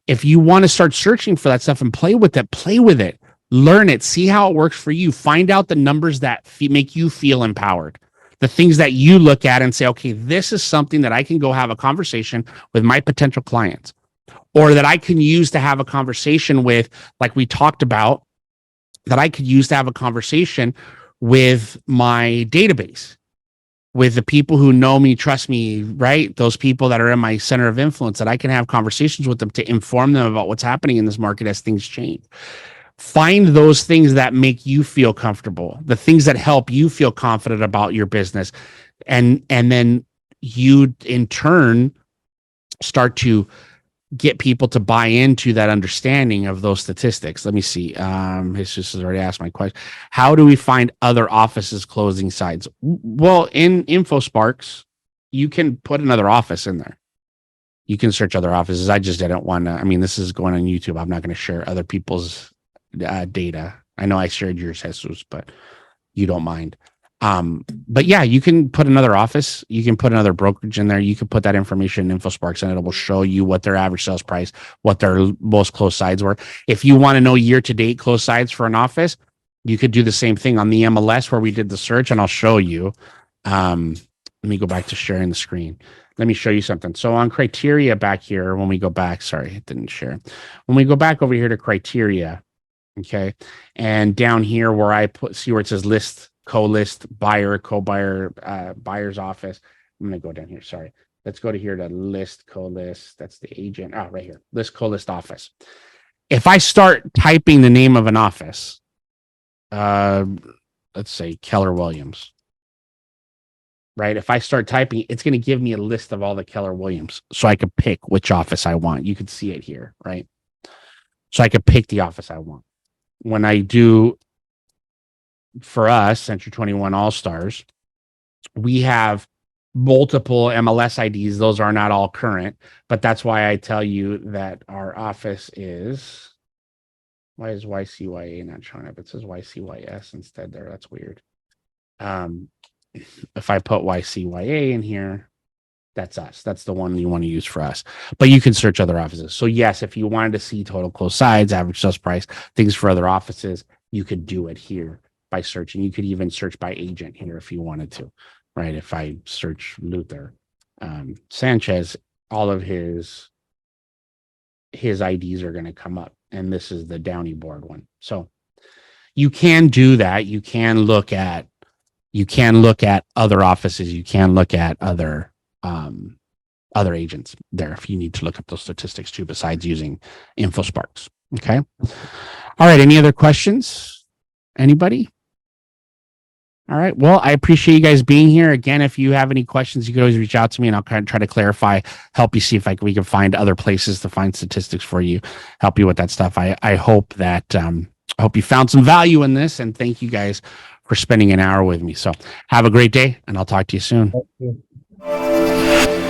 If you want to start searching for that stuff and play with it, learn it, see how it works for you. Find out the numbers that make you feel empowered. The things that you look at and say, okay, this is something that I can go have a conversation with my potential clients, or that I can use to have a conversation with, like we talked about, that I could use to have a conversation with my database, with the people who know me, trust me, right? Those people that are in my center of influence, that I can have conversations with them to inform them about what's happening in this market as things change. Find those things that make you feel comfortable, the things that help you feel confident about your business. And then you in turn start to get people to buy into that understanding of those statistics. Let me see. Jesus has already asked my question. How do we find other offices closing sites? Well, in InfoSparks, you can put another office in there. You can search other offices. I just didn't want to. I mean, this is going on YouTube. I'm not going to share other people's data. I know I shared yours, Jesus, but you don't mind. But yeah, you can put another office, you can put another brokerage in there, you can put that information in InfoSparks, and it will show you what their average sales price, what their most closed sides were. If you want to know year-to-date closed sides for an office, you could do the same thing on the MLS where we did the search, and I'll show you. Let me go back to sharing the screen. Let me show you something. So on criteria back here, when we go back, sorry, it didn't share. When we go back over here to criteria, okay, and down here where I see where it says list, co-list, buyer, co-buyer, buyer's office. I'm going to go down here. Sorry. Let's go to here to list, co-list. That's the agent. Oh, right here. List, co-list office. If I start typing the name of an office, let's say Keller Williams, right? If I start typing, it's going to give me a list of all the Keller Williams. So I could pick which office I want. You can see it here, right? So I could pick the office I want. When I do, for us, Century 21 All-Stars, we have multiple MLS IDs. Those are not all current, but that's why I tell you that our office is, why is YCYA not showing up? It says YCYS instead there. That's weird. If I put YCYA in here, that's us. That's the one you want to use for us. But you can search other offices. So yes, if you wanted to see total closed sides, average sales price, things for other offices, you could do it here by searching. You could even search by agent here if you wanted to, right? If I search Luther Sanchez, all of his IDs are going to come up. And this is the Downey board one. So you can do that. You can look at other offices. You can look at other agents there if you need to look up those statistics too, besides using InfoSparks. Okay. All right. Any other questions? Anybody? All right. Well, I appreciate you guys being here. Again, if you have any questions, you can always reach out to me and I'll kind of try to clarify, help you see if we can find other places to find statistics for you, help you with that stuff. I hope that, I hope you found some value in this, and thank you guys for spending an hour with me. So have a great day and I'll talk to you soon. Thank you.